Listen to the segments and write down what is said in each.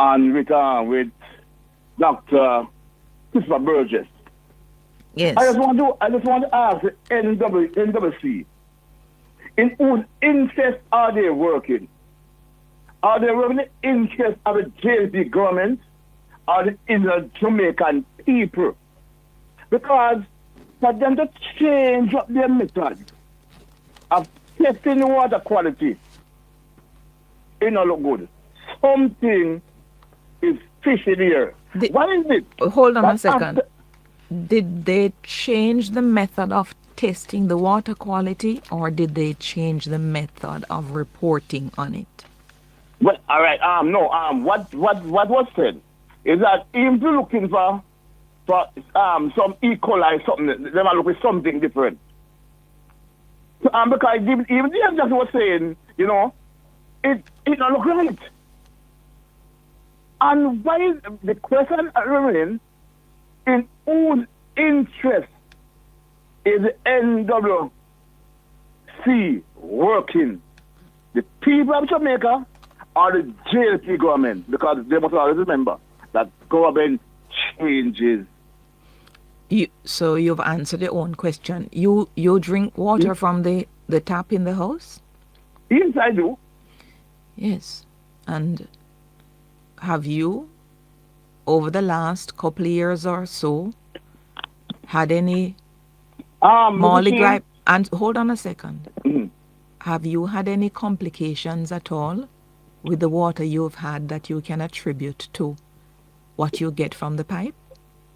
and with Dr. Christopher Burgess. Yes. I just want to ask the NWC, in whose interest are they working? Are they working in the interest of the JLP government or in the Jamaican people? Because for them to change up their method of testing the water quality, it don't look good. Something is fishy there. What is it? Hold on a second. Did they change the method of testing the water quality, or did they change the method of reporting on it? Well, all right. No. What was said is that if you're looking for some E. coli, something, they might look for something different. Because even the just was saying, you know, it don't look right. And why is the question remains, in whose interest is the NWC working? The people of Jamaica or the JLP government? Because they must always remember that government changes. So you've answered your own question. You drink water from the tap in the house? Yes, I do. Yes. And have you, over the last couple of years or so, had any molly gripe? And hold on a second. Mm-hmm. Have you had any complications at all with the water you've had that you can attribute to what you get from the pipe?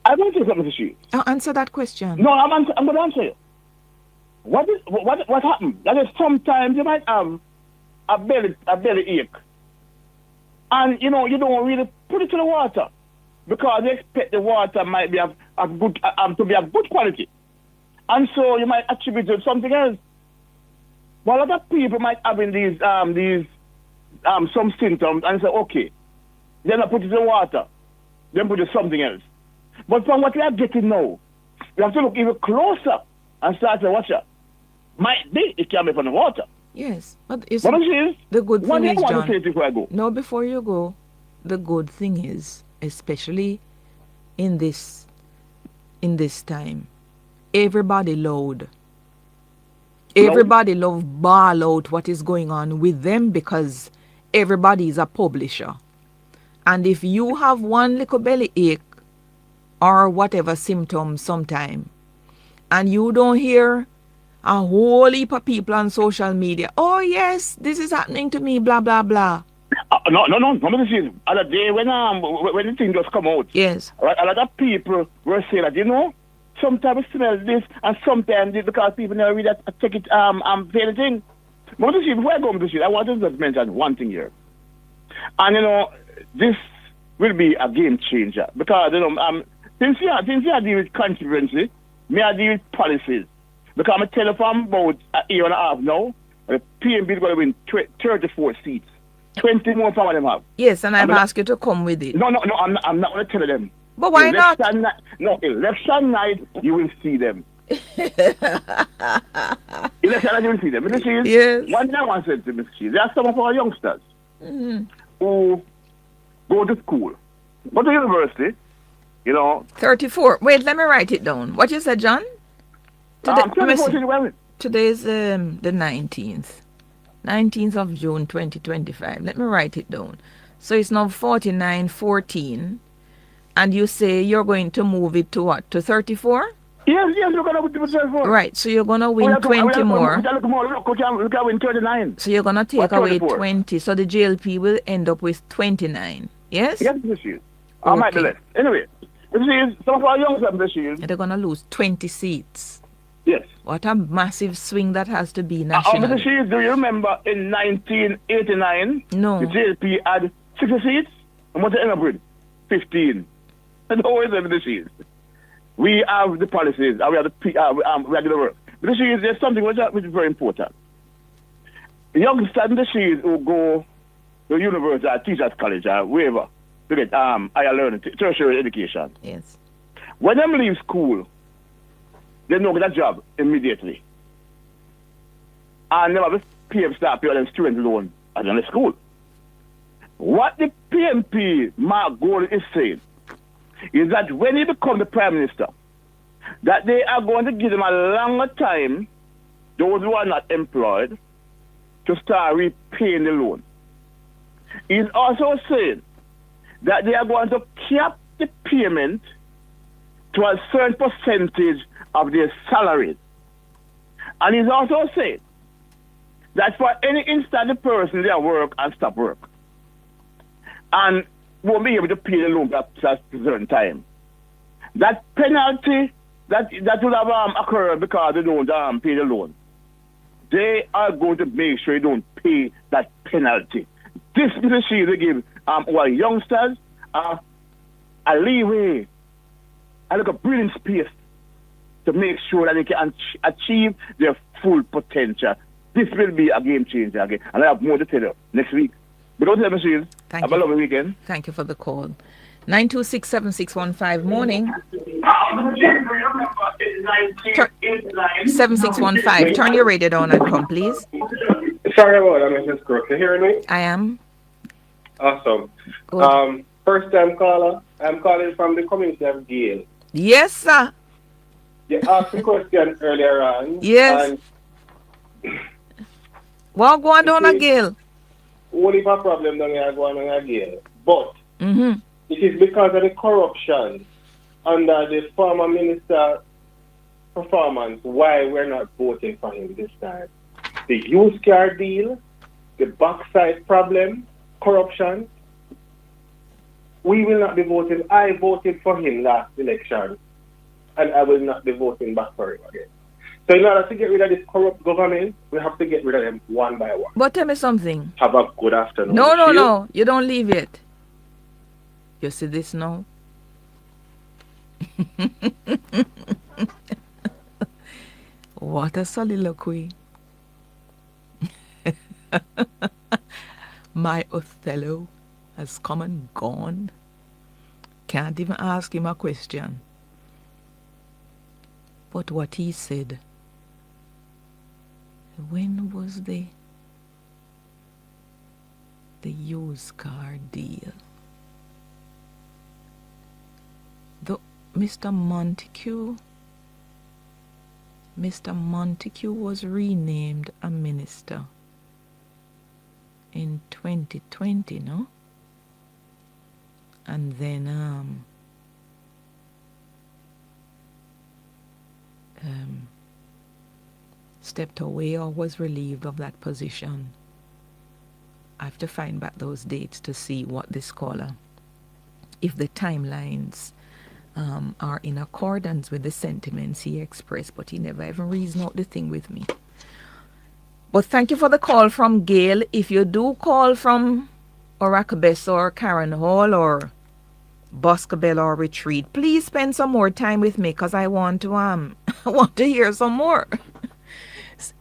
I want to say something to you. Answer that question. No, I'm going to answer you. What happened? That is, sometimes you might have a belly ache. And, you know, you don't really put it to the water because you expect the water might be a good quality. And so you might attribute it to something else. But a lot of people might have these some symptoms and say, okay, then I put it in the water, then put it something else. But from what we are getting now, we have to look even closer and start to watch it. Might be it can be from the water. Yes, but the good thing is, John, to say before I go? No, before you go, the good thing is, especially in this time, everybody loud. Everybody love ball out what is going on with them because everybody is a publisher. And if you have one little belly ache or whatever symptoms sometime, and you don't hear a whole heap of people on social media, oh yes, this is happening to me, blah, blah, blah. No. This is other day when the thing just come out. Yes. A lot of people were saying that, you know, sometimes it smells this and sometimes this because people never really take it pay the thing. But to see, before I go into this, I want to just mention one thing here. And you know, this will be a game changer because you know since you deal with constituency, me I deal with policies. Because I'm telling you from about a year and a half now, the PMB is going to win 34 seats. 20 more from them have. Yes, and I've asked you to come with it. No, I'm not going to tell them. But why not? Election night, you will see them. Election night, you will see them. Yes. One thing I want to say to Ms. Cheese, there are some of our youngsters who go to school, go to university, you know. 34. Wait, let me write it down. What you said, John? Today is the 19th. 19th of June 2025. Let me write it down. So it's now 49-14. And you say you're going to move it to what? To 34? Yes, we're going to move it to 34. Right, so you're going to win 20 more. We can win 39. So you're going to take away 20. So the JLP will end up with 29. Yes? Yes, this is. I might be less. Anyway, this is some of our youngsters this year. They're going to lose 20 seats. Yes. What a massive swing that has to be nationally. Do you remember in 1989? No. The JLP had 60 seats? And what they end up with? 15. And always have the sheets. We have the policies, and we have the work. But there's something which is very important. The youngsters in the sheets who go to university or teachers college or wherever to get higher learning, tertiary education. Yes. When they leave school, they don't get a job immediately. And they have to pay staff pay them student loan at the school. What the PMP, Mark Gold, is saying is that when he becomes the Prime Minister, that they are going to give him a longer time, those who are not employed, to start repaying the loan. He's also saying that they are going to cap the payment to a certain percentage of their salary. And he's also saying that for any instant the person they work and stop work and won't be able to pay the loan at a certain time, that penalty that would have occurred because they don't pay the loan, they are going to make sure you don't pay that penalty. This ministry they give our youngsters a leeway, a breathing space to make sure that they can achieve their full potential. This will be a game changer again. And I have more to tell you next week. But don't tell me, have a lovely weekend. Thank you for the call. 926-7615, morning. 7615. Turn your radio down and come, please. Sorry about that, Mrs. Crook. Can you hear me? I am. Awesome. Good. First time caller. I'm calling from the community of Gale. Yes, sir. You asked a question earlier on. Yes. Well, go on down again. Only my problem down here going on again. But it is because of the corruption under the former minister performance why we're not voting for him this time. The used car deal, the backside problem, corruption. We will not be voting. I voted for him last election, and I will not be voting back for him again. So in order to get rid of this corrupt government, we have to get rid of them one by one. But tell me something. Have a good afternoon. No. You don't leave it. You see this now? What a soliloquy. My Othello has come and gone. Can't even ask him a question. But what he said, when was the used car deal? Mr. Montague was renamed a minister in 2020, no? And then stepped away or was relieved of that position. I have to find back those dates to see what this caller, if the timelines are in accordance with the sentiments he expressed, but he never even reasoned out the thing with me. But thank you for the call from Gail. If you do call from Orakabessa or Karen Hall or Boscobel or Retreat, please spend some more time with me because I want to want to hear some more.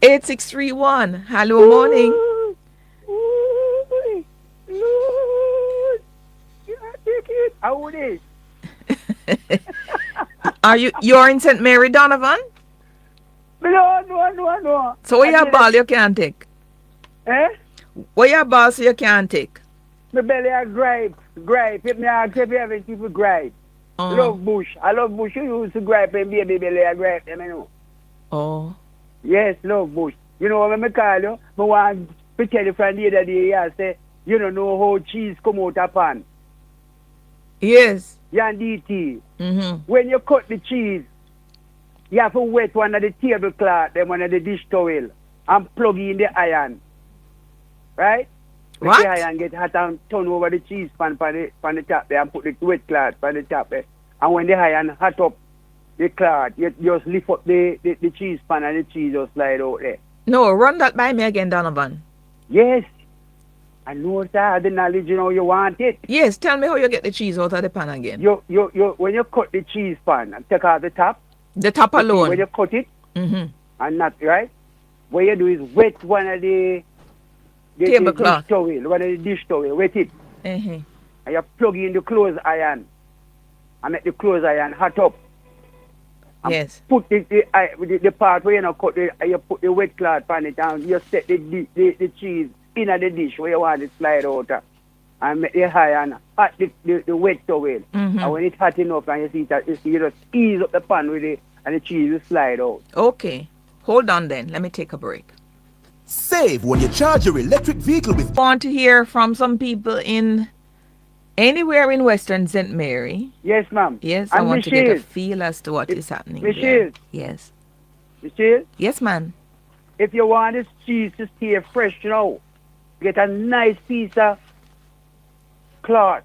8631. Hello, morning. How is You're in St. Mary, Donovan? No. So what your ball you can't take? Eh? What your ball so you can't take? My belly a gripe. If me ask if you have anything for gripe. Love bush. I love bush. You used to gripe and baby belly a gripe, you know. Oh. Yes, love bush. You know what I call you? I want to tell you from the other day, I say, you don't know how cheese come out of pan. Yes. Yeah, DT. When you cut the cheese, you have to wet one of the tablecloth, then one of the dish towel, and plug in the iron. Right? What? The iron get hot and turn over the cheese pan on the top there and put the wet cloth on the top there. And when the iron hot up the cloth, you just lift up the cheese pan and the cheese just slide out there. No, run that by me again, Donovan. Yes. I know, sir, the knowledge, you know, you want it. Yes, tell me how you get the cheese out of the pan again. When you cut the cheese pan and take out the top. The top alone. When you cut it, and not, right? What you do is wet one of the tablecloth. Dish towel, one of the dish towel, wet it. And you plug in the clothes iron and make the clothes iron hot up. Yes. Put the part where you know cut you put the wet cloth on it and you set the cheese in the dish where you want it slide out. and make it high and hot the wet towel. And when it's hot enough and you see that, you just ease up the pan with it and the cheese will slide out. Okay. Hold on then. Let me take a break. Save when you charge your electric vehicle with... Want to hear from some people in anywhere in Western St. Mary? Yes, ma'am. Yes, and I want to get a feel as to what is happening there. Michelle. Yes. Michelle? Yes, man. If you want this cheese to stay fresh, get a nice piece of cloth.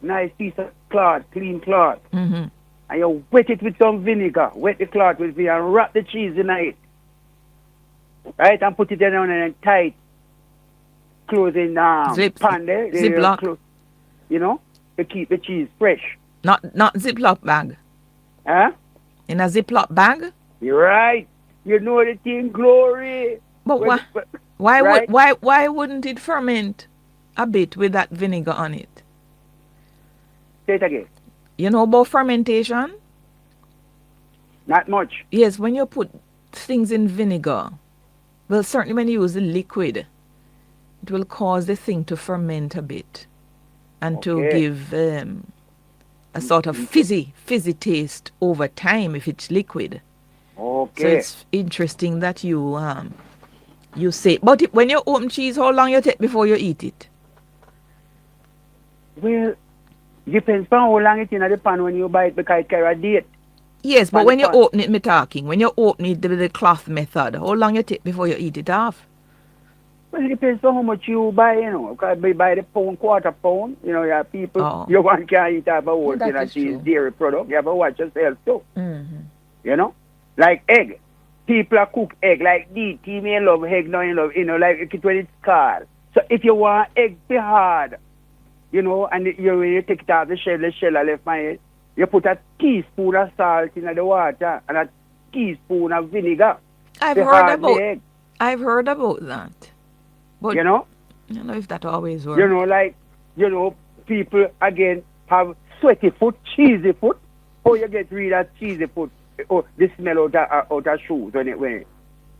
Nice piece of cloth, clean cloth. Mm-hmm. And you wet it with some vinegar. Wet the cloth with vinegar and wrap the cheese in it. Right? And put it down in a tight closing pan there. Ziploc. To keep the cheese fresh. Not Ziploc bag. Huh? In a Ziploc bag? You're right. You know the thing, glory. But why wouldn't it ferment a bit with that vinegar on it? Say it again. You know about fermentation? Not much. Yes, when you put things in vinegar, well, certainly when you use the liquid, it will cause the thing to ferment a bit and to give a sort of fizzy taste over time if it's liquid. Okay. So it's interesting that you say. But when you open cheese, how long you take before you eat it? Well, depends on how long it's in the pan when you buy it because it carry a date. Yes, but when you open it, when you open it with the cloth method, how long you take before you eat it off? Well, it depends on how much you buy, because we buy the pound, quarter pound. You have people, you want to eat off a whole thing of cheese, dairy product. You have to watch yourself too. Mm-hmm. Like egg. People are cook egg. Like DT may love egg, no, like when it's cold. So if you want egg be hard, and when you take it out the shell are left my head, you put a teaspoon of salt in the water and a teaspoon of vinegar. I've heard about that. But I don't know if that always works. People again have sweaty foot, cheesy foot. How you get rid of cheesy foot? Oh, the smell out of shoes when it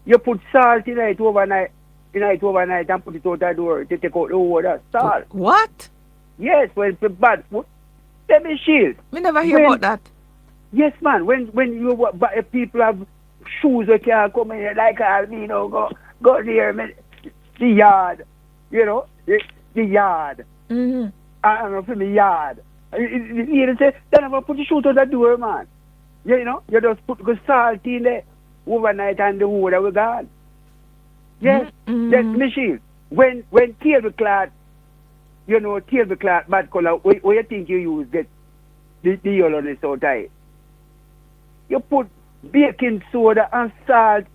you put salt in it overnight and put it out the door to take out the water. Salt. What? Yes, when it's a bad foot. Let me shield. We never hear about that. Yes, man. When people have shoes that can't come in like me, go there, man. The yard. The yard. Mm-hmm. I don't know for the yard. You say, then I'm going to put the shoes out the door, man. You just put the salt in there overnight and the water will gone. Yes, that's machine. When tablecloth, tablecloth bad color, what you think you use get the yellowness out of it? You put baking soda and salt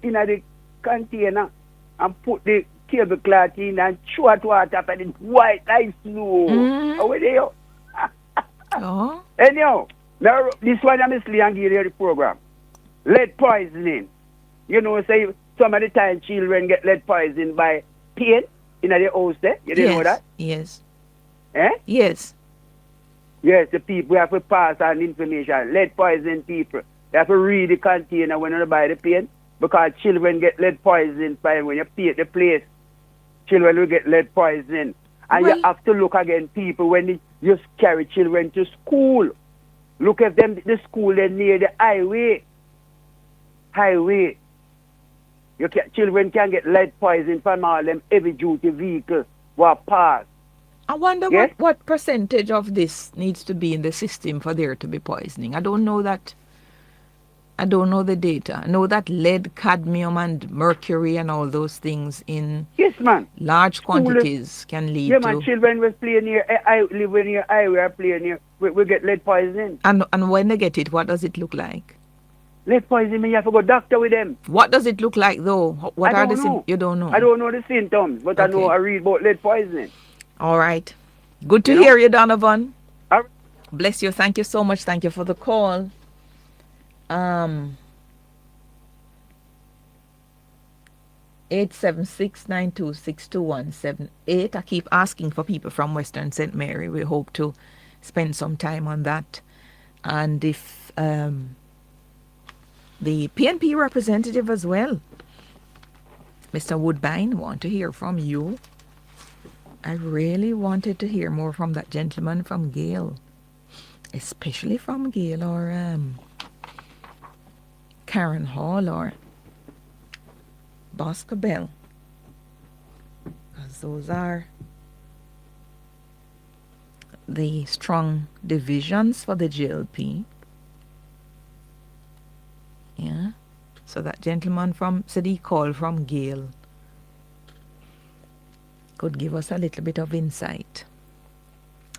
in the container and put the tablecloth in and short water and it's white like snow. How are you? Oh. Anyhow. Now, this one I'm still and give you the program. Lead poisoning. Say some of the time children get lead poisoning by pain in the house there. You didn't know that? Yes. Eh? Yes. Yes, the people have to pass on information. Lead poisoning people. They have to read the container when they buy the pain because children get lead poisoning by when you paint the place. Children will get lead poisoning. And you have to look again, people, when you carry children to school. Look at them, the school they near the highway. Children can get lead poison from all them heavy duty vehicles what pass. I wonder what percentage of this needs to be in the system for there to be poisoning. I don't know that. I don't know the data. I know that lead, cadmium, and mercury and all those things in large quantities can lead to... Yeah, man, children was playing near, live near highway, playing near, we get lead poisoning. And when they get it, what does it look like? Lead poisoning, you have to go doctor with them. What does it look like, though? What are the symptoms? You don't know? I don't know the symptoms, but okay. I read about lead poisoning. All right. Good to hear you, Donovan. Bless you. Thank you so much. Thank you for the call. 876-926-2178. I keep asking for people from Western St. Mary. We hope to spend some time on that. And if the PNP representative as well, Mr. Woodbine, want to hear from you. I really wanted to hear more from that gentleman from Gale, especially from Gale or Karen Hall or Bosco Bell, because those are the strong divisions for the JLP. Yeah. So that gentleman said he called from Gale could give us a little bit of insight.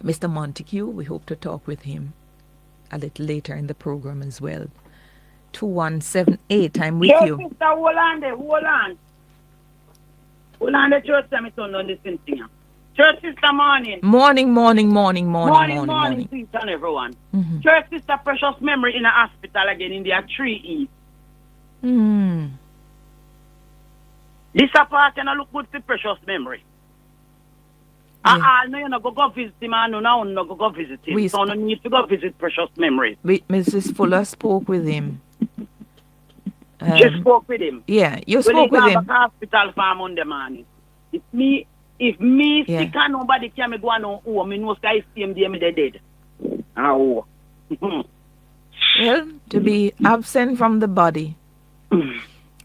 Mr. Montague, we hope to talk with him a little later in the program as well. 2178, I'm with you. Sister, hold on. Hold on, the church time is on this thing. Church sister, morning. Morning. Morning, peace on everyone. Mm-hmm. Church sister, precious memory in the hospital again in their 3E. This apart and I look good for precious memory. Yeah. No, you know, go visit him, and no go visit him. So no need to go visit precious memory. Mrs. Fuller spoke with him. She spoke with him. Yeah, you spoke with him. Hospital for Monday morning. If me sick and nobody can me go on home, me know sky see him there, me dead. Well, to be absent from the body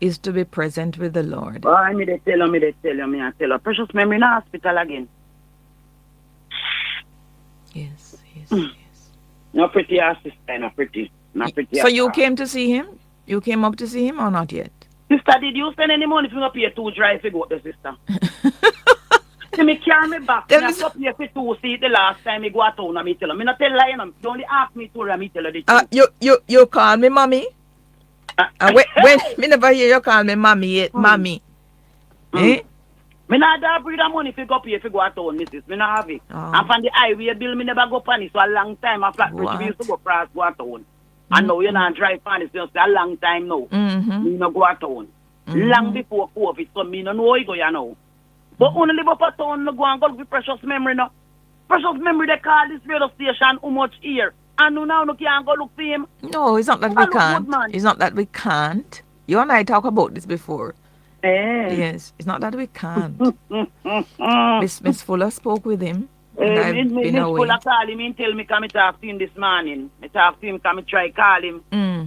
is to be present with the Lord. Oh, me they tell her. Precious memory in the hospital again. Yes. No pretty sister, no pretty. So you came to see him? You came up to see him or not yet? Sister, did you spend any money if you not pay 2 drive to go to the sister? See me carry me back. I not pay for 2 see the last time I go out town and me tell her. Me not tell her, you know. You only ask me to and me tell her the truth. You call me mommy? When me never hear you call me mommy yet, mommy. Eh? Me not have breed of money if you go pay if you go out town, missus. Me not have it. And from the highway bill, me never go on it. So a long time, a flat bridge, we used to go across go out town. And now you not drive on it, so a long time now. Me no go out town. Long before COVID, so me no know how you go, you know. But only live up a town, no go and go with precious memory now. Precious memory, they call this radio station how much here. And now no can go look for him. No, it's not that we can't. It's not that we can't. You and I talked about this before. Yes, it's not that we can't. Miss Fuller spoke with him. And Miss Fuller call him and tell me come talk to him this morning. I talk to him, come try call him.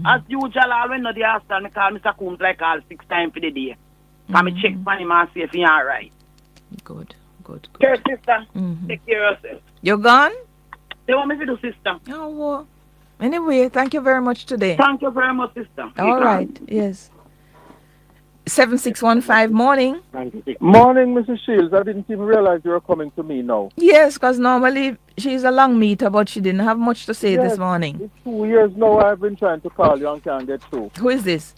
As usual, I went to the hospital, I call Mr. Coombs like all 6 times for the day. Come check on him and see if he's alright. Good. Sure, sister. Take care of yourself. You're gone? They want me to do, sister. Oh, well. Anyway, thank you very much today. Thank you very much, sister. All right, yes. 7615, morning. Morning, Mrs. Shields. I didn't even realize you were coming to me now. Yes, because normally she's a long meter, but she didn't have much to say this morning. It's 2 years now I've been trying to call you and can't get through. Who is this?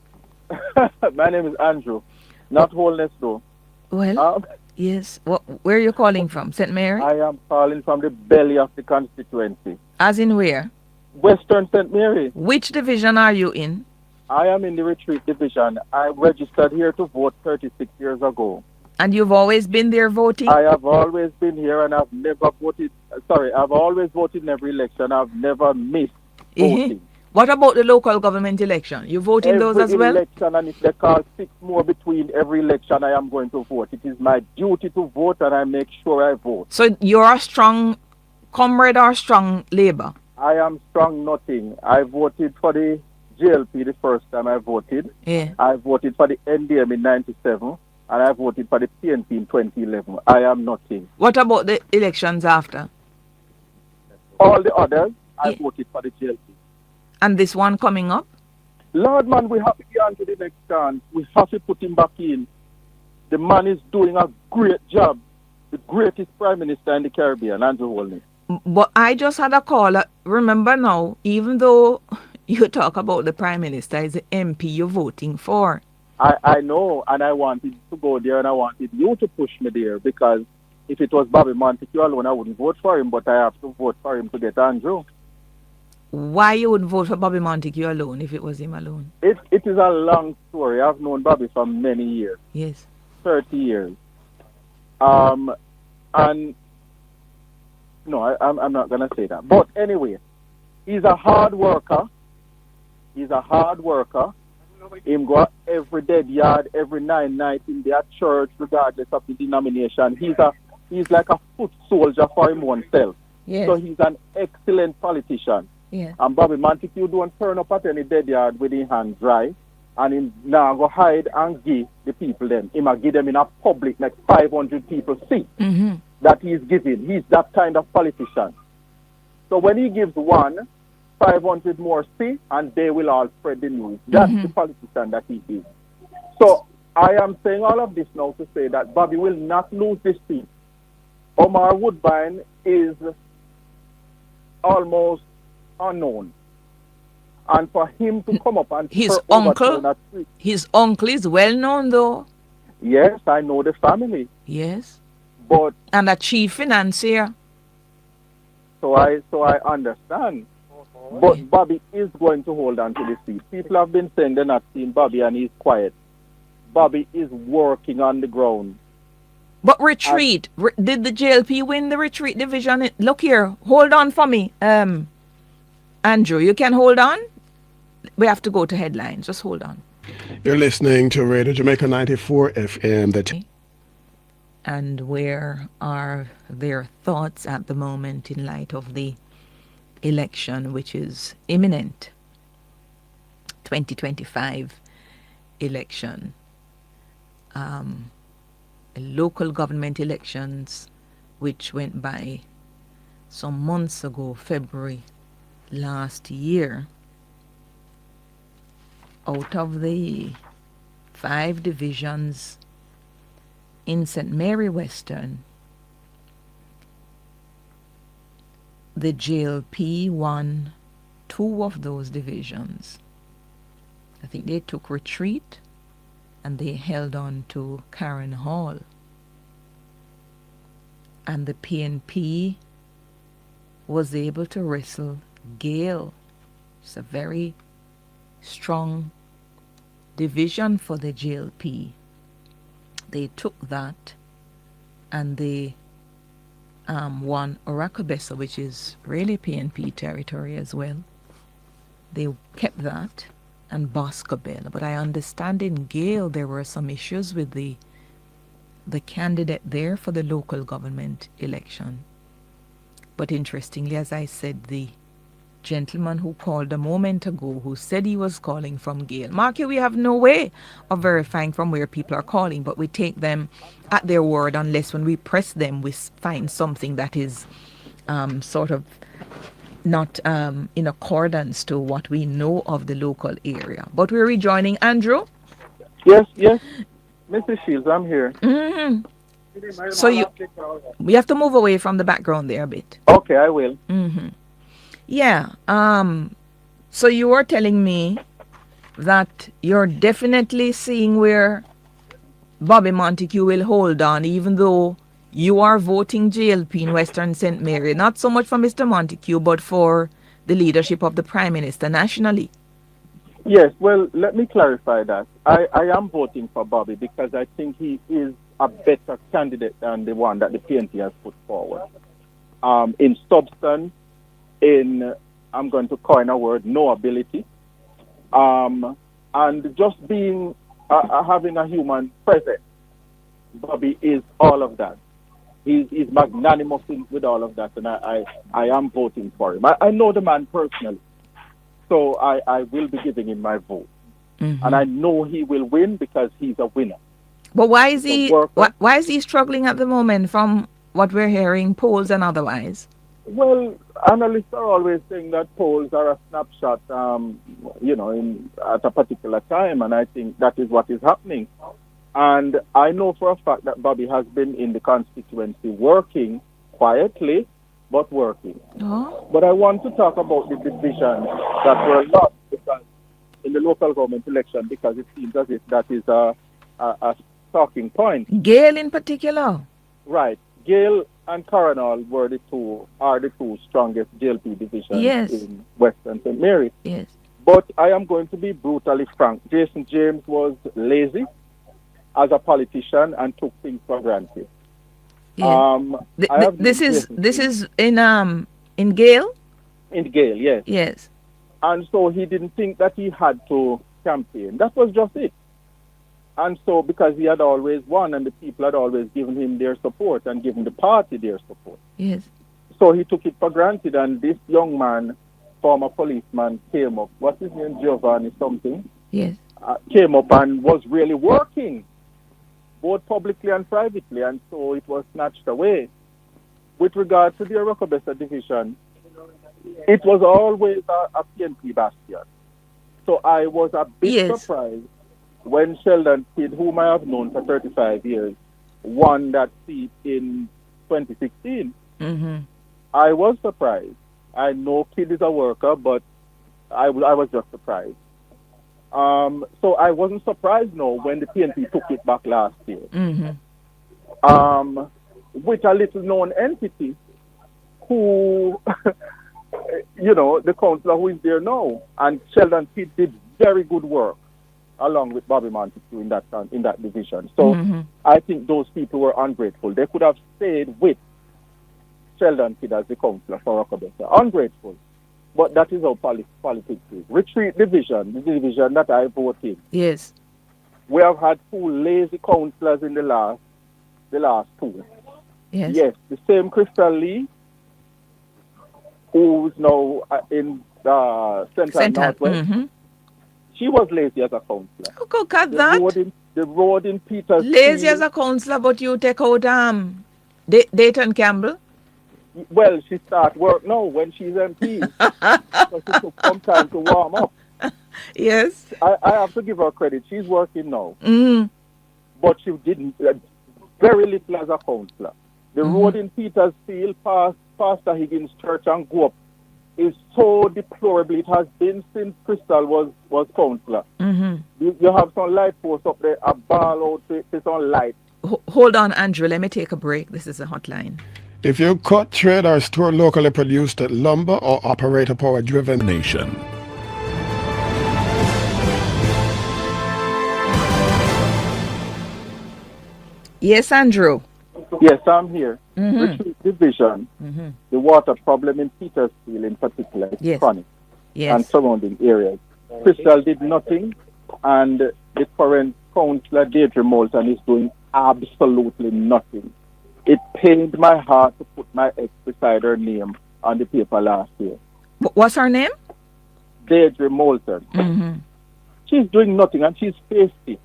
My name is Andrew. Not Holness, though. Well, yes. Where are you calling from? St. Mary? I am calling from the belly of the constituency. As in where? Western St. Mary. Which division are you in? I am in the retreat division. I registered here to vote 36 years ago. And you've always been there voting? I have always been here and I've never voted. I've always voted in every election. I've never missed voting. What about the local government election? You vote in those as well? Every election, and if they call 6 more between every election, I am going to vote. It is my duty to vote and I make sure I vote. So you're a strong comrade or strong Labour? I am strong nothing. I voted for the JLP the first time I voted. Yeah. I voted for the NDM in 97 and I voted for the PNP in 2011. I am nothing. What about the elections after? All the others, I voted for the JLP. And this one coming up? Lord, man, we have to get on to the next chance. We have to put him back in. The man is doing a great job. The greatest Prime Minister in the Caribbean, Andrew Holness. But I just had a call. Remember now, even though you talk about the Prime Minister is the MP you're voting for. I know, and I wanted to go there, and I wanted you to push me there, because if it was Bobby Montague alone, I wouldn't vote for him, but I have to vote for him to get Andrew. Why you would vote for Bobby Montague alone if it was him alone? It is a long story. I've known Bobby for many years. Yes. 30 years. And no, I'm not going to say that. But anyway, he's a hard worker. Him go every dead yard, every 9 nights in their church, regardless of the denomination. He's a He's like a foot soldier for him oneself. Yes. So he's an excellent politician. Yeah. And Bobby Montague don't turn up at any dead yard with his hand dry. And him now go hide and give the people them. He might give them in a public, like 500 people see that he's giving. He's that kind of politician. So when he gives one, 500 more see, and they will all spread the news. That's the politician that he is. So I am saying all of this now to say that Bobby will not lose this seat. Omar Woodbine is almost unknown. And for him to come up and his uncle is well known though. Yes, I know the family. Yes. But and a chief financier. So I understand. But Bobby is going to hold on to the seat. People have been saying they're not seeing Bobby and he's quiet. Bobby is working on the ground. But retreat, did the JLP win the retreat division? Look here, hold on for me. Andrew, you can hold on? We have to go to headlines. Just hold on. You're listening to Radio Jamaica 94 FM. And where are their thoughts at the moment in light of the election, which is imminent? 2025 election. Local government elections, which went by some months ago, February last year. Out of the 5 divisions in St. Mary Western, the JLP won 2 of those divisions. I think they took retreat and they held on to Karen Hall. And the PNP was able to wrestle Gale. It's a very strong division for the JLP. They took that and they won Orakabessa, which is really PNP territory as well. They kept that and Boscobel. But I understand in Gale there were some issues with the candidate there for the local government election. But interestingly, as I said, the gentleman who called a moment ago, who said he was calling from Gale. Marky, we have no way of verifying from where people are calling, but we take them at their word unless when we press them, we find something that is sort of not in accordance to what we know of the local area. But we're rejoining Andrew. Yes. Mr. Shields, I'm here. So we have to move away from the background there a bit. Okay, I will. Yeah. So you were telling me that you're definitely seeing where Bobby Montague will hold on, even though you are voting JLP in Western St. Mary, not so much for Mr. Montague, but for the leadership of the Prime Minister nationally. Yes, well, let me clarify that. I am voting for Bobby because I think he is a better candidate than the one that the PNP has put forward. In substance, in, I'm going to coin a word, no ability, and just being, having a human presence. Bobby is all of that. He's magnanimous with all of that, and I am voting for him. I know the man personally, so I will be giving him my vote. And I know he will win because he's a winner. But why is he struggling at the moment from what we're hearing, polls and otherwise? Well, analysts are always saying that polls are a snapshot, at a particular time, and I think that is what is happening. And I know for a fact that Bobby has been in the constituency working quietly, but working. But I want to talk about the divisions that were lost because in the local government election, because it seems as if that is a talking point. Gale in particular. Right. Gale and Coronal are the two strongest JLP divisions in Western St. Mary. Yes. But I am going to be brutally frank. Jason James was lazy as a politician and took things for granted. Yeah. This is in Gale? In Gale, yes. And so, because he had always won and the people had always given him their support and given the party their support. Yes. So he took it for granted, and this young man, former policeman, came up. What's his name? Giovanni something. Yes. Came up and was really working, both publicly and privately, and so it was snatched away. With regard to the Arokobesa division, it was always a PNP bastion. So I was a bit surprised when Sheldon Kidd, whom I have known for 35 years, won that seat in 2016. Mm-hmm. I was surprised. I know Kidd is a worker, but I was just surprised. So I wasn't surprised, no, when the PNP took it back last year. Mm-hmm. With a little known entity who, you know, the councillor who is there now. And Sheldon Kidd did very good work along with Bobby Montague in that division. So I think those people were ungrateful. They could have stayed with Sheldon Kidd as the councillor for Arokobesa. Ungrateful. But that is how politics is. Retreat division, the division that I voted. Yes. We have had 2 lazy councillors in the last 2. Yes. Yes, the same Crystal Lee, who's now in Central Northwest. Mm-hmm. She was lazy as a councillor. Oh, look at that. The road in Peters. Lazy as a councillor, but you take out Dayton Campbell. Well, she starts work now when she's MP. So she took some time to warm up. Yes. I have to give her credit. She's working now. Mm. But she didn't, very little as a councillor. The road in Petersfield past Pastor Higgins Church and go up is so deplorable. It has been since Crystal was councillor. Mm-hmm. You have some light posts up there, a ball out to some light. Hold on, Andrew. Let me take a break. This is a hotline. If you cut, trade, or store locally produced lumber or operator power driven Nation. Yes, Andrew. Yes, I'm here. Mm-hmm. Retreat division, the water problem in Petersfield in particular is chronic and surrounding areas. Crystal did nothing, and the current councillor, Deirdre Moulton, is doing absolutely nothing. It pained my heart to put my ex beside her name on the paper last year. What's her name? Deirdre Moulton. Mm-hmm. She's doing nothing, and she's pasty,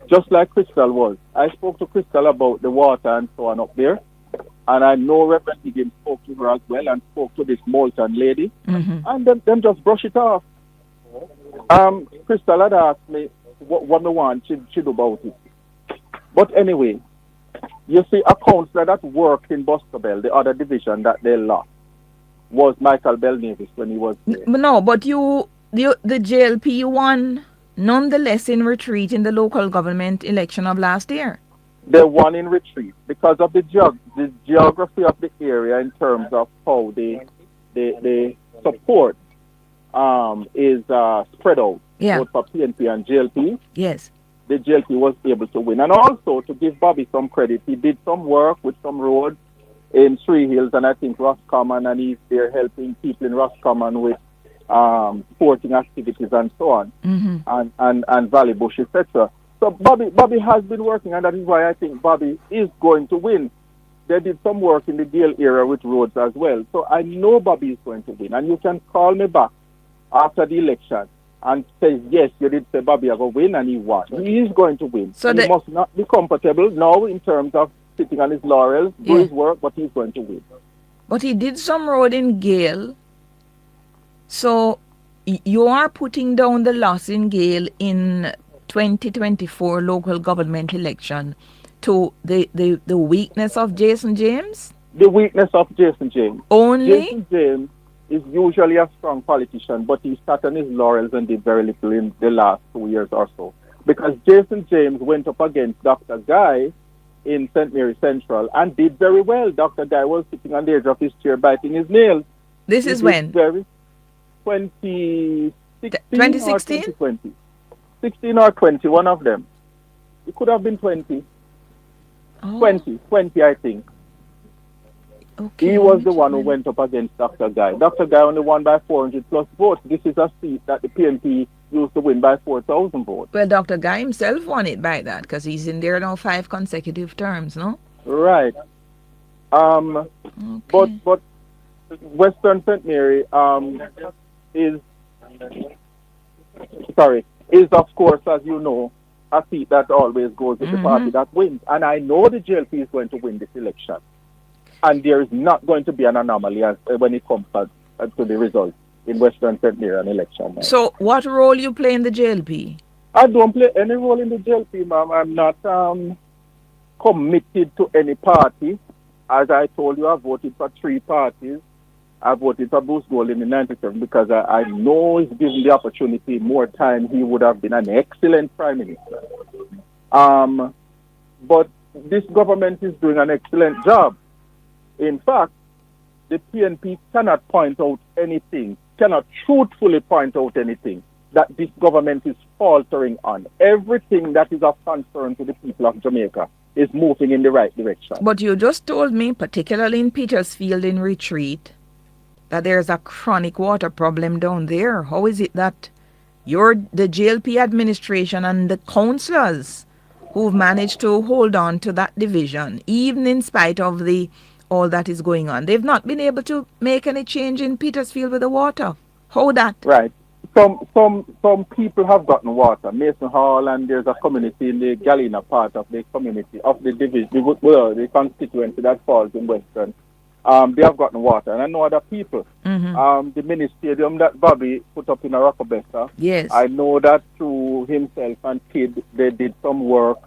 just like Crystal was. I spoke to Crystal about the water and so on up there, and I know Reverend Higgins spoke to her as well and spoke to this Moulton lady, and them just brush it off. Crystal had asked me what I want she do about it. But anyway, you see, a councillor that worked in Boscobel, the other division that they lost, was Michael Belnavis when he was there. No, but the JLP won nonetheless in retreat in the local government election of last year. They won in retreat because of the geography of the area in terms of how the support is spread out, both for PNP and JLP. Yes. The JLP was able to win. And also, to give Bobby some credit, he did some work with some roads in Three Hills and I think Roscommon, and he's there helping people in Roscommon with sporting activities and so on, and Valley Bush, etc. So Bobby has been working, and that is why I think Bobby is going to win. They did some work in the Dale area with roads as well. So I know Bobby is going to win, and you can call me back after the election and say, yes, you did say Bobby are going to win, and he won. He is going to win. So he must not be comfortable now in terms of sitting on his laurels, do his work, but he's going to win. But he did some road in Gale. So you are putting down the loss in Gale in 2024 local government election to the weakness of Jason James? The weakness of Jason James. Only? Jason James is usually a strong politician, but he sat on his laurels and did very little in the last 2 years or so. Because Jason James went up against Dr. Guy in St. Mary Central and did very well. Dr. Guy was sitting on the edge of his chair biting his nails. This is when? 2016 2016? or 2020. 16 or 20, one of them. It could have been 20. Oh. 20, I think. Okay, he was the one who went up against Dr. Guy. Dr. Guy only won by 400 plus votes. This is a seat that the PNP used to win by 4,000 votes. Well, Dr. Guy himself won it by that because he's in there now 5 consecutive terms, no? Right. Okay. But Western St. Mary is of course, as you know, a seat that always goes with the party that wins. And I know the JLP is going to win this election. And there is not going to be an anomaly when it comes to the results in Western St. Mary an election. Ma'am. So what role you play in the JLP? I don't play any role in the JLP, ma'am. I'm not committed to any party. As I told you, I voted for 3 parties. I voted for Bruce Golding in 97 because I know if given the opportunity more time, he would have been an excellent prime minister. But this government is doing an excellent job. In fact, the PNP cannot point out anything, cannot truthfully point out anything that this government is faltering on. Everything that is of concern to the people of Jamaica is moving in the right direction. But you just told me, particularly in Petersfield in Retreat, that there's a chronic water problem down there. How is it that the JLP administration and the councillors who've managed to hold on to that division, even in spite of all that is going on, they've not been able to make any change in Petersfield with the water? How that? Right. Some people have gotten water. Mason Hall, and there's a community in the Galena part of the community of the division, the constituency that falls in Western. They have gotten water, and I know other people. The mini stadium that Bobby put up in Aracobessa. Yes. I know that through himself and Kid, they did some work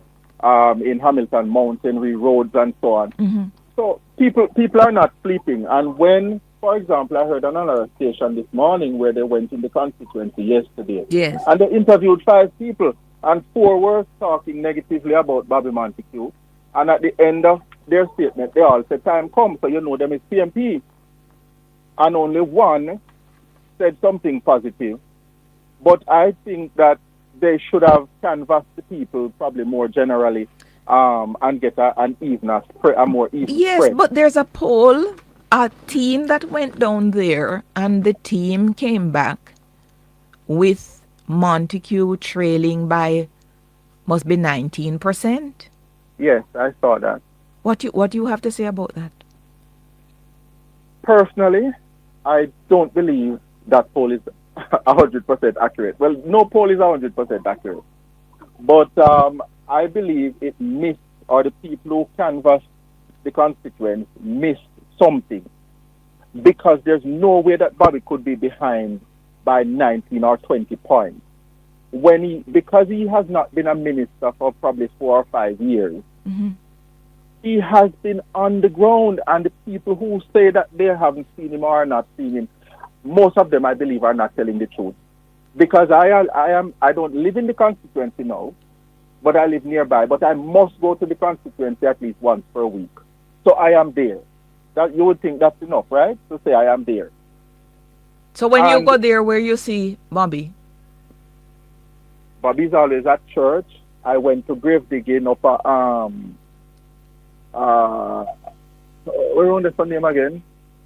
in Hamilton Mountain, roads and so on. So people are not sleeping. And when, for example, I heard on another station this morning where they went in the constituency yesterday. Yes. And they interviewed 5 people, and 4 were talking negatively about Bobby Montague. And at the end of their statement, they all said time comes, so you know them is PMP. And only 1 said something positive. But I think that they should have canvassed the people probably more generally and get a more even Yes, spread. but there's a poll, a team that went down there, and the team came back with Montague trailing by must be 19%. Yes, I saw that. What do you have to say about that? Personally, I don't believe that poll is 100% accurate. Well, no poll is 100% accurate. But I believe it missed, or the people who canvassed the constituents missed something. Because there's no way that Bobby could be behind by 19 or 20 points. Because he has not been a minister for probably 4 or 5 years, he has been on the ground, and the people who say that they haven't seen him or are not seeing him, most of them, I believe, are not telling the truth. Because I don't live in the constituency now, but I live nearby. But I must go to the constituency at least once per week. So I am there. That you would think that's enough, right? To say I am there. So when you go there, where you see Bobby? Bobby's always at church. I went to grave digging up where on the name again?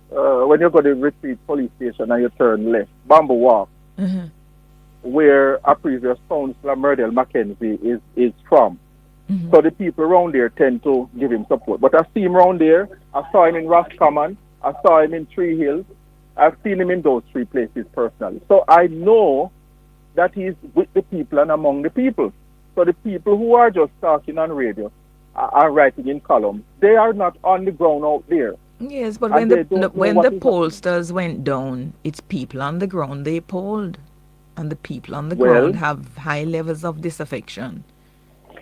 When you go to the Retreat police station and you turn left, Bamboo Walk, where a previous councillor, Murdell Mackenzie, is from. So the people around there tend to give him support. But I see him around there. I saw him in Roscommon. I saw him in Tree Hills. I've seen him in those 3 places personally. So I know that he's with the people and among the people. So the people who are just talking on radio are writing in columns, they are not on the ground out there. Yes, but when the pollsters went down, it's people on the ground they polled. And the people on the ground have high levels of disaffection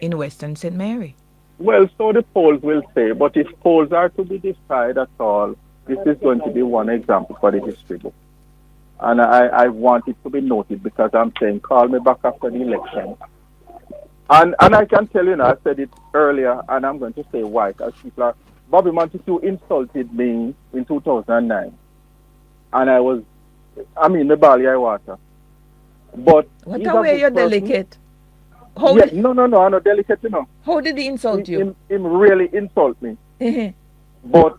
in Western St. Mary. Well, so the polls will say, but if polls are to be decided at all, this is going to be one example for the history book. And I want it to be noted because I'm saying, call me back after the election. And I can tell you, I said it earlier, and I'm going to say why. Because people are, Bobby Montague insulted me in 2009. And the Bali water. But what a way you're delicate. No, I'm not delicate, you know. How did he insult you? Him really insult me. But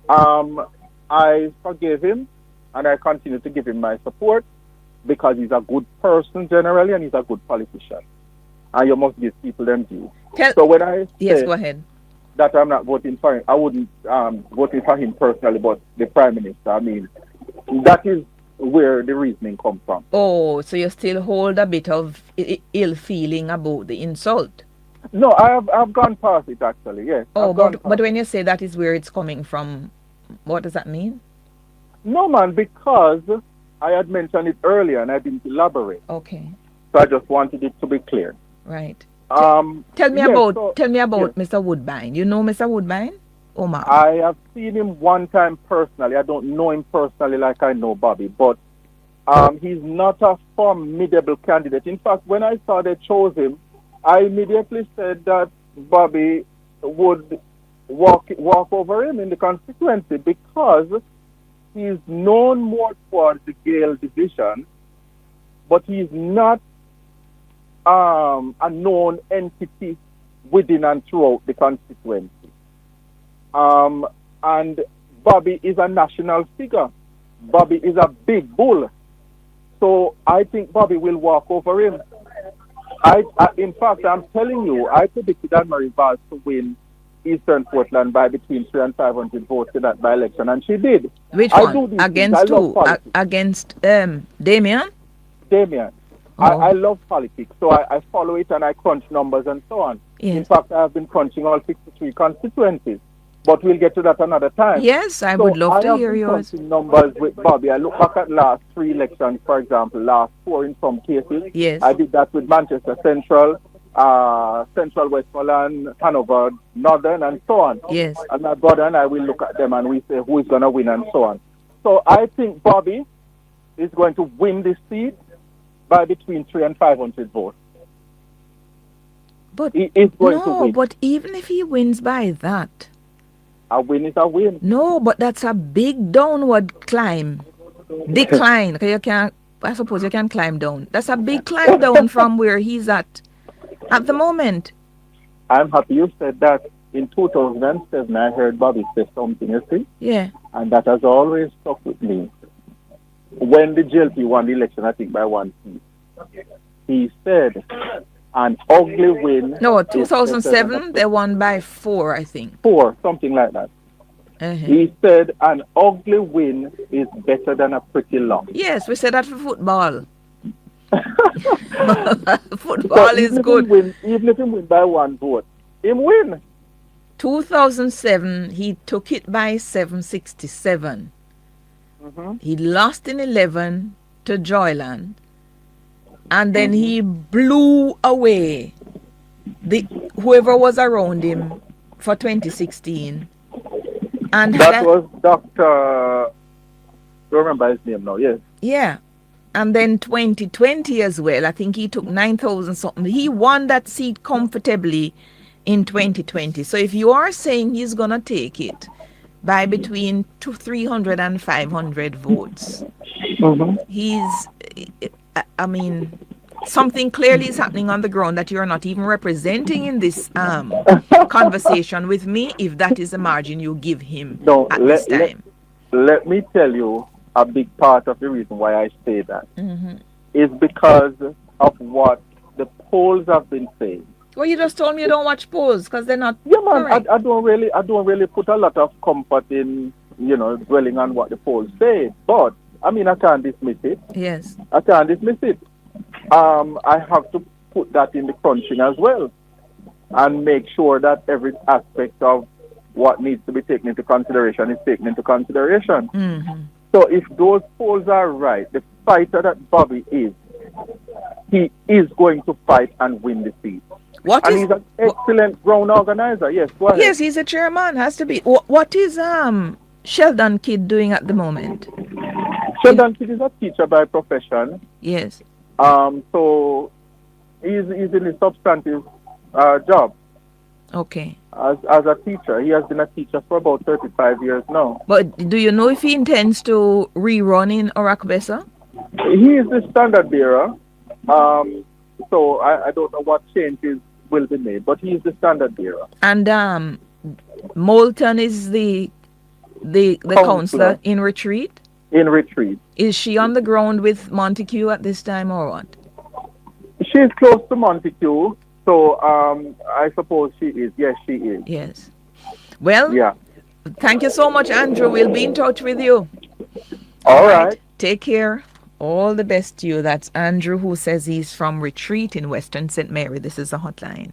I forgave him, and I continue to give him my support. because he's a good person generally and he's a good politician. And you must give people them due. So when I go ahead. That I'm not voting for him, I wouldn't voting for him personally, but the Prime Minister. I mean, that is where the reasoning comes from. Oh, so you still hold a bit of ill feeling about the insult? No, I've gone past it actually. Yes. Oh, but when you say that is where it's coming from, what does that mean? No, man, because I had mentioned it earlier and I didn't elaborate. Okay. So I just wanted it to be clear. Right. Tell me about Mr. Woodbine. You know Mr. Woodbine? Omar. I have seen him one time personally. I don't know him personally like I know Bobby, but he's not a formidable candidate. In fact, when I saw they chose him, I immediately said that Bobby would walk over him in the constituency because he's known more towards the Gale division, but he's not a known entity within and throughout the constituency. And Bobby is a national figure. Bobby is a big bull. So I think Bobby will walk over him. In fact, I'm telling you, I predicted Anne-Marie Valls to win Eastern Portland by between 300 and 500 votes in that by-election, and she did. Which one? Against who? Against Damien? Damien. Oh. I love politics, so I follow it and I crunch numbers and so on. Yes. In fact, I have been crunching all 63 constituencies, but we'll get to that another time. Yes, I would love to hear yours. Crunching numbers with Bobby. I look back at last 3 elections, for example, last 4 in some cases. Yes. I did that with Manchester Central, Central Westmoreland, Hanover, Northern, and so on. Yes. And my brother and I will look at them and we say who is going to win and so on. So I think Bobby is going to win this seat by between 300 and 500 votes. But he is going to win. But even if he wins by that, a win is a win. No, but that's a big downward climb. Decline. Because I suppose you can climb down. That's a big climb down from where he's at the moment. I'm happy you said that. In 2007, I heard Bobby say something, you see? Yeah. And that has always stuck with me. When the JLP won the election, I think by 1 seat, he said, an ugly win. No, 2007, they won by 4, I think. 4, something like that. He said, an ugly win is better than a pretty loss. Yes, we said that for football. Football is good. Even if he win by 1 vote, he win. 2007, he took it by 767. He lost in 11 to Joyland, and then he blew away whoever was around him for 2016. And that was Dr. I don't remember his name now, yes. Yeah. And then 2020 as well. I think he took 9,000 something. He won that seat comfortably in 2020. So if you are saying he's going to take it by between 300 and 500 votes, I mean, something clearly is happening on the ground that you're not even representing in this conversation with me, if that is the margin you give him at this time. Let me tell you a big part of the reason why I say that is because of what the polls have been saying. Well, you just told me you don't watch polls because they're not. Yeah, man. I don't really put a lot of comfort in, dwelling on what the polls say. But I mean, I can't dismiss it. Yes. I can't dismiss it. I have to put that in the crunching as well, and make sure that every aspect of what needs to be taken into consideration is taken into consideration. So if those polls are right, the fighter that Bobby is, he is going to fight and win the seat. He's an excellent ground organizer. Yes, go ahead. Yes, he's a chairman, has to be. What is Sheldon Kidd doing at the moment? Sheldon Kidd is a teacher by profession. Yes. So he's in a substantive job. Okay. As a teacher. He has been a teacher for about 35 years now. But do you know if he intends to rerun in Orakbessa? He is the standard bearer. So I don't know what changes will be made, but he is the standard bearer. And Moulton is the councillor in retreat? in retreat. Is she on the ground with Montague at this time or what? She's close to Montague, so I suppose she is. Yes, she is. Yes. Well, yeah. Thank you so much, Andrew. We'll be in touch with you. All right. Take care. All the best to you. That's Andrew, who says he's from Retreat in Western St. Mary. This is the hotline.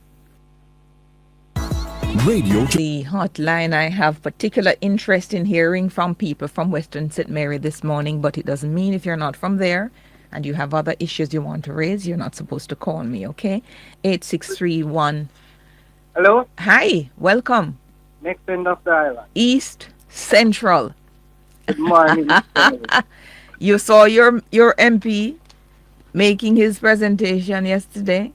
Radio. The hotline, I have particular interest in hearing from people from Western St. Mary this morning, but it doesn't mean if you're not from there and you have other issues you want to raise, you're not supposed to call me, okay? 8631. Hello? Hi, welcome. Next end of the island. East Central. Good morning. You saw your MP making his presentation yesterday?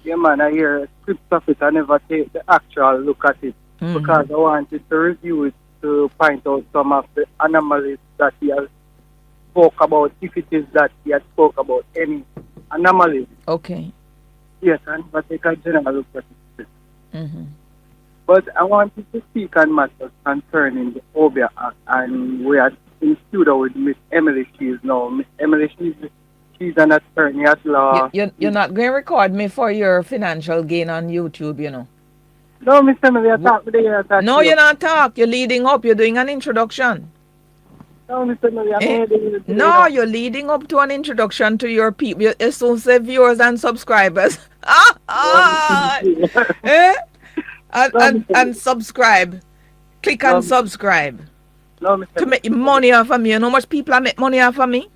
Yeah, man, I hear scripts of it. I never take the actual look at it because I wanted to review it to point out some of the anomalies that he has spoke about, if it is that he has spoke about any anomalies. Okay. Yes, I never take a general look at it. But I wanted to speak on matters concerning the Obia Act, and we are in studio with Miss Emily Shields now. Miss Emily Shields, she's an attorney at law. You're not going to record me for your financial gain on YouTube, you know. No, Miss Emily, I talk with you. No, you're not talk. You're leading up. You're doing an introduction. No, Miss Emily, no, you're leading up to an introduction to your people. You're so say viewers and subscribers. And subscribe. Click and subscribe. No, Mr. To make money off of me. You know how much people are make money off of me?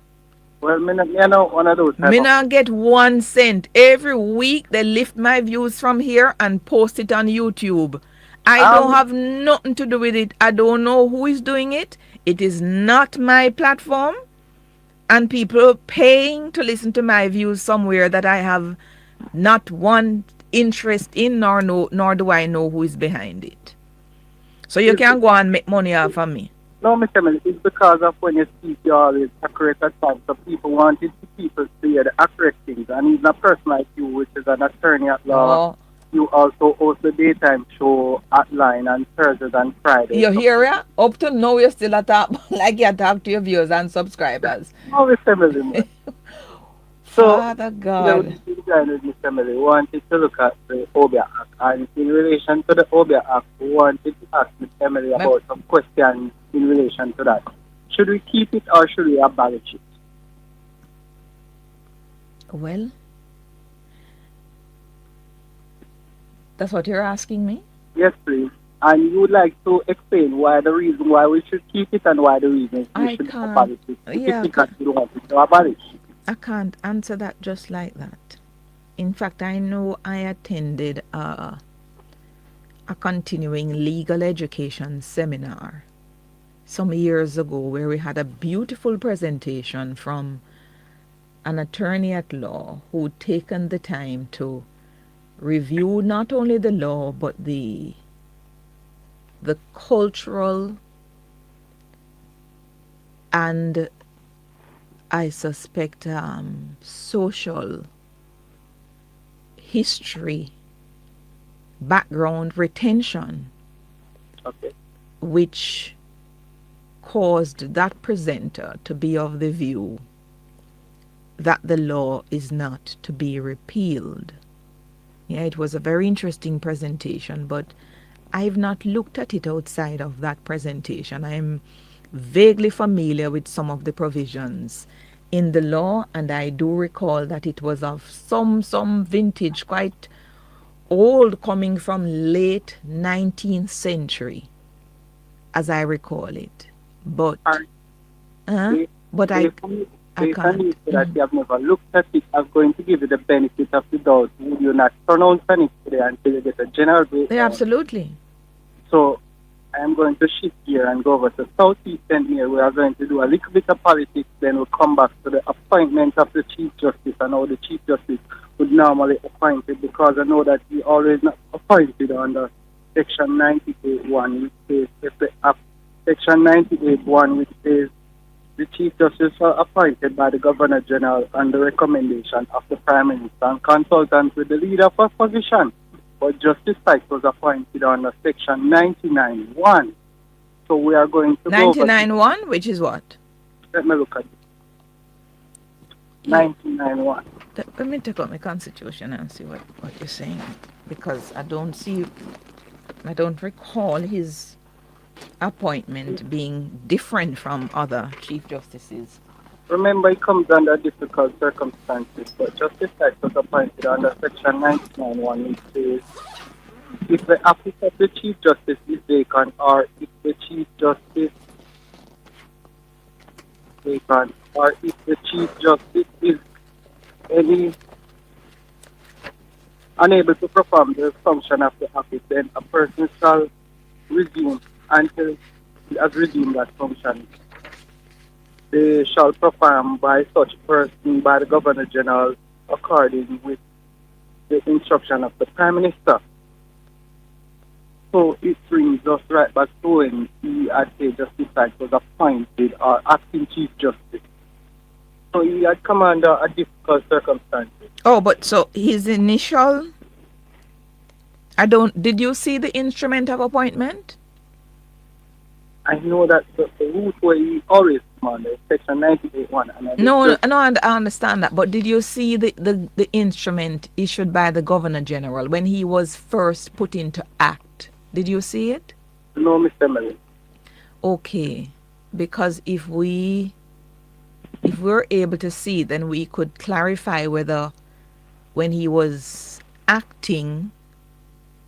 Well, me know one of those. Me not get 1 cent. Every week they lift my views from here and post it on YouTube. I don't have nothing to do with it. I don't know who is doing it. It is not my platform. And people paying to listen to my views somewhere that I have not one interest in, nor do I know who is behind it. So you can't go and make money off of me. No, Mr. Emily, it's because of when you speak, you always accurate at times. So people wanted people to hear the accurate things. And even a person like you, which is an attorney at law, you also host the daytime show at Line on Thursdays and Fridays. You hear ya? Up to now, you still at like you talk to your viewers and subscribers. No, Mr. Emily. So, Father God. Mr. Emily, we wanted to look at the Obia Act. And in relation to the Obia Act, we wanted to ask Ms. Emily about some questions in relation to that. Should we keep it or should we abolish it? Well, that's what you're asking me? Yes, please. And you would like to explain why the reason why we should keep it and why the reason we should abolish it. Yeah, because we don't want it to abolish. I can't answer that just like that. In fact, I know I attended a continuing legal education seminar some years ago where we had a beautiful presentation from an attorney at law who'd taken the time to review not only the law but the cultural and I suspect social history, background retention, which caused that presenter to be of the view that the law is not to be repealed. Yeah, it was a very interesting presentation, but I've not looked at it outside of that presentation. I'm vaguely familiar with some of the provisions in the law, and I do recall that it was of some vintage, quite old, coming from late 19th century, as I recall it. But I can't. That you have never looked at it, I'm going to give you the benefit of the doubt. Would you not pronounce it today until you get a general breakdown? Yeah, absolutely. So I am going to shift here and go over to Southeast St. Mary. We are going to do a little bit of politics, then we'll come back to the appointment of the Chief Justice and how the Chief Justice would normally appoint it, because I know that he always not appointed under Section 98.1, which says Section 98.1, which says the Chief Justice are appointed by the Governor General on the recommendation of the Prime Minister and consultant with the leader for position. But Justice Sykes was appointed under Section 99.1. So we are going to 99.1, which is what? Let me look at it. 1991. Let me take out my constitution and see what you're saying, because I don't recall his appointment being different from other Chief Justices. Remember, it comes under difficult circumstances, but Justice Sykes was appointed under Section 99(1), which says, if the office of the Chief Justice is vacant, or if the Chief Justice vacant, or if the Chief Justice is unable to perform the function of the office, then a person shall resume until he has resumed that function. They shall perform by such person by the Governor General according with the instruction of the Prime Minister. So it brings us right back to when he had said Justice Sykes was appointed or acting Chief Justice. So he had come under a difficult circumstances. Oh, but so his initial... Did you see the instrument of appointment? I know that the route where he always commanded, Section 98(1). No, I understand that. But did you see the instrument issued by the Governor General when he was first put into act? Did you see it? No, Mr. Melly. Okay. Because if we're able to see, then we could clarify whether when he was acting,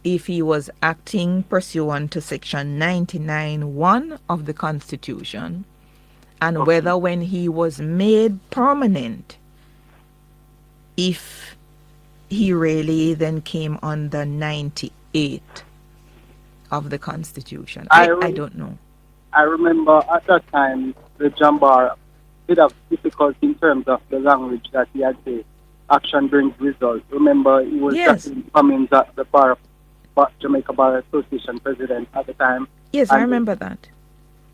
if he was acting pursuant to Section 99(1) of the Constitution, and whether when he was made permanent, if he really then came under 98 of the Constitution. I don't know. I remember at that time, the Jambar did have difficulty in terms of the language that he had said. Action brings results. Remember, he was coming at the bar of Jamaica Bar Association president at the time. Yes, I remember that.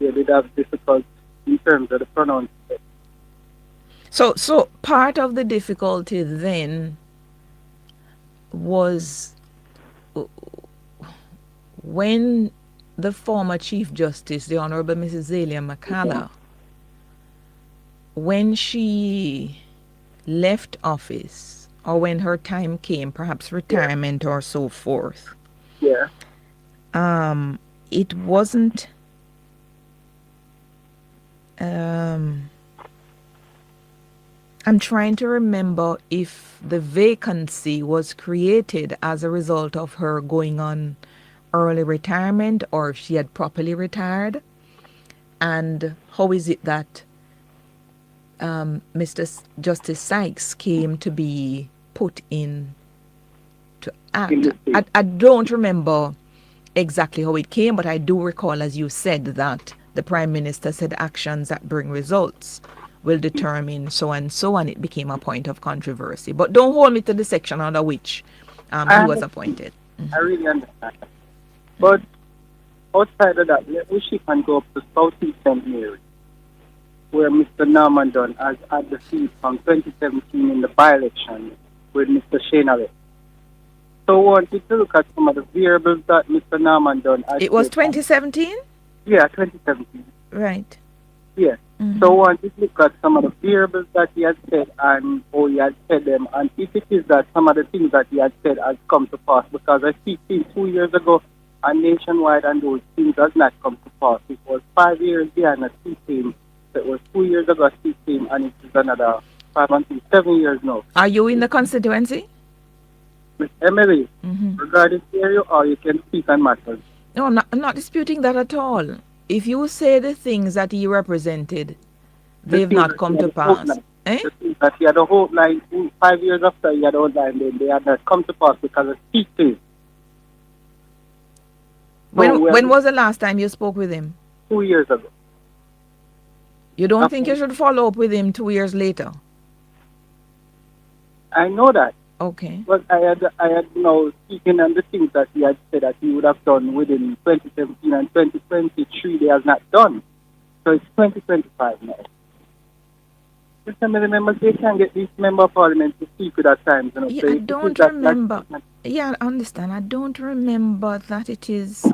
They did have difficulty in terms of the pronunciation. So part of the difficulty then was when the former Chief Justice, the Honorable Mrs. Zelia McCalla, when she left office, or when her time came, perhaps retirement or so forth, it wasn't I'm trying to remember if the vacancy was created as a result of her going on early retirement or if she had properly retired. And how is it that Mr. Justice Sykes came to be put in to act? I don't remember exactly how it came, but I do recall, as you said, that the Prime Minister said actions that bring results will determine so and so, and it became a point of controversy. But don't hold me to the section under which he was appointed. I really understand. But outside of that, we should can go up to Southeast St. Mary, where Mr. Norman Dunn has had the seat from 2017 in the by-election with Mr. Shane Allen. So I wanted to look at some of the variables that Mr. Norman Dunn has. It was 2017? Yeah, 2017. Right. Yeah. Mm-hmm. So I wanted to look at some of the variables that he had said and how he had said them, and if it is that some of the things that he had said has come to pass, because I see 2 years ago and nationwide and those things has not come to pass. It was 5 years behind a team. It was 2 years ago a team, and it is another 5 and 7 years now. Are you in the constituency? Ms. Emily, regarding the area, or you can speak on matters. No, I'm not disputing that at all. If you say the things that he represented, they've not come to pass. Eh? The things that he had a hope line 5 years after he had outlined them, they had not come to pass because of teaching. When was the last time you spoke with him? 2 years ago. You don't think you should follow up with him 2 years later? I know that. Okay. But I had speaking on the things that he had said that he would have done within 2017 and 2023, they has not done. So it's 2025 now. Just remember, they can get these member of parliament to speak with at times. Yeah, so I don't remember. Yeah, I understand. I don't remember that it is.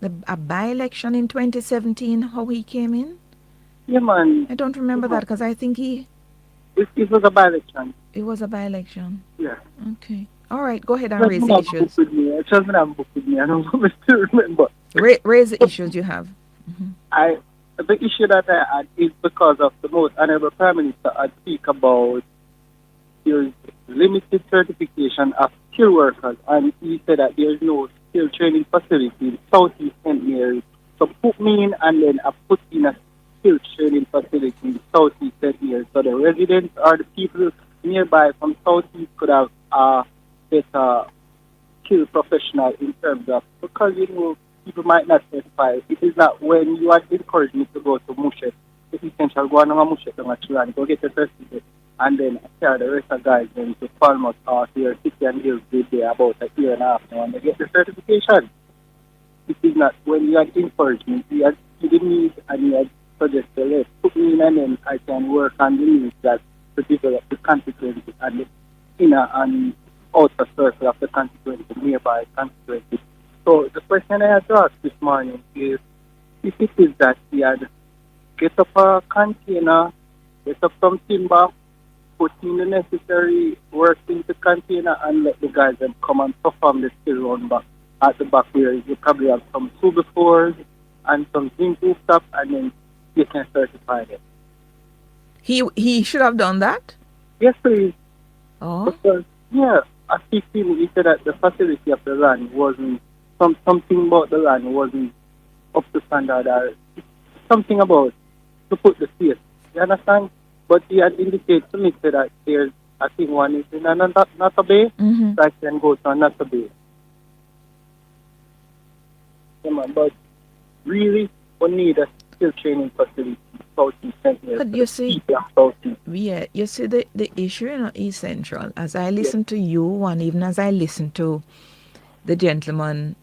A by-election in 2017, how he came in? Yeah, man. I don't remember that because I think It was a by-election. It was a by-election. Yeah. Okay. All right, go ahead and raise the issues. It doesn't have a book with me. I don't know if I still remember. Raise the issues you have. The issue that I had is because of the most honorable Prime Minister I speak about his limited certification of skilled workers, and he said that there is no skill training facility in Southeast St. Mary. So put me in, and then I put in a skill training facility in Southeast St. Mary. So the residents or the people nearby from Southeast could have better skilled professional in terms of, because people might not certify. It is not when you are encouraged me to go to Mushet, it's essential go on Mushet and go get a certificate, and then carry the rest of guys then to Falmouth or to your city and hills there about a year and a half now and they get the certification. It is not when you had encouragement, you didn't need and you had suggested, let's put me in and then I can work on the needs that to develop the constituency and the inner and outer circle of the constituency, nearby constituency. So the question I had to ask this morning is if it is that he had get up a container, get up some timber, put in the necessary work in the container and let the guys then come and perform the skill run back at the back where you probably have some 2x4s and some zinc rooftop and then you can certify them. He should have done that? Yes, please. Oh. Because, yeah, I think he said that the facility of the land wasn't, something about the land wasn't up to standard or something about to put the space. You understand? But he had indicated to me that there's, I think one is in another bay, so I can go to another bay. Yeah, man, but really, we need a skill training facility. But you see, you see the issue in East Central, as I listen to you and even as I listen to the gentleman,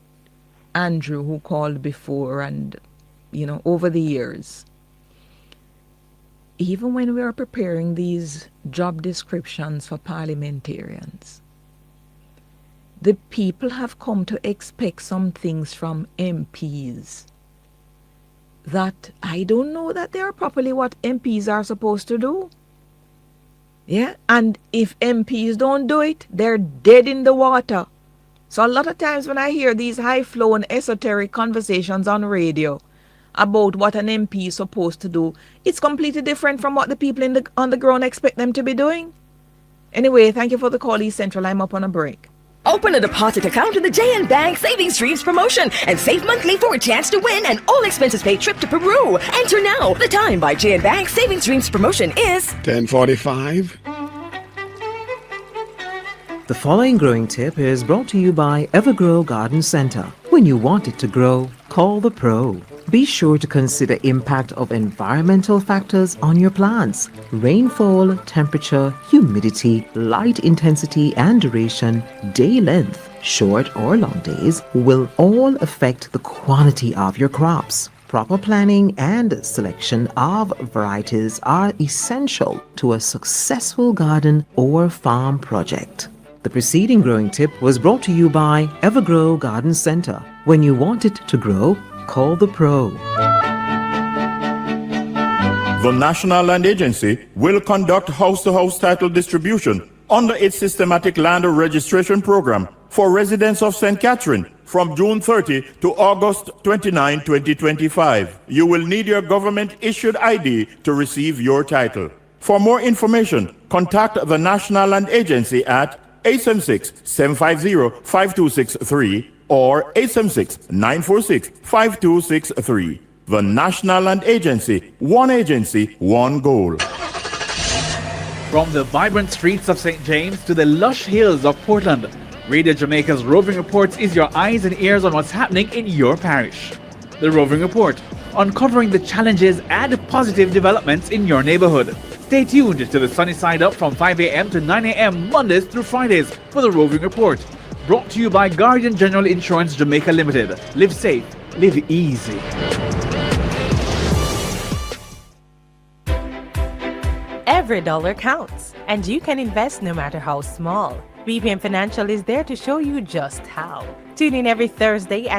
Andrew, who called before and, over the years, even when we are preparing these job descriptions for parliamentarians, the people have come to expect some things from MPs that I don't know that they are properly what MPs are supposed to do. Yeah, and if MPs don't do it, they're dead in the water. So a lot of times when I hear these high-flow and esoteric conversations on radio about what an MP is supposed to do, it's completely different from what the people on the ground expect them to be doing. Anyway, thank you for the call, East Central. I'm up on a break. Open a deposit account in the JN Bank Savings Streams promotion and save monthly for a chance to win an all-expenses paid trip to Peru. Enter now. The time by JN Bank Savings Streams promotion is 10:45. The following growing tip is brought to you by Evergrow Garden Center. When you want it to grow, call the pro. Be sure to consider impact of environmental factors on your plants. Rainfall, temperature, humidity, light intensity and duration, day length, short or long days will all affect the quality of your crops. Proper planning and selection of varieties are essential to a successful garden or farm project. The preceding growing tip was brought to you by Evergrow Garden Center. When you want it to grow, call the pro. The National Land Agency will conduct house-to-house title distribution under its systematic land registration program for residents of St. Catherine from June 30 to August 29, 2025. You will need your government-issued ID to receive your title. For more information, contact the National Land Agency at 876-750-5263 or 876-946-5263. The National Land Agency, one goal. From the vibrant streets of St. James to the lush hills of Portland, Radio Jamaica's Roving Reports is your eyes and ears on what's happening in your parish. The Roving Report, uncovering the challenges and positive developments in your neighborhood. Stay tuned to the Sunny Side Up from 5 a.m. to 9 a.m. Mondays through Fridays for the Roving Report. Brought to you by Guardian General Insurance Jamaica Limited. Live safe, live easy. Every dollar counts, and you can invest no matter how small. BPM Financial is there to show you just how. Tune in every Thursday at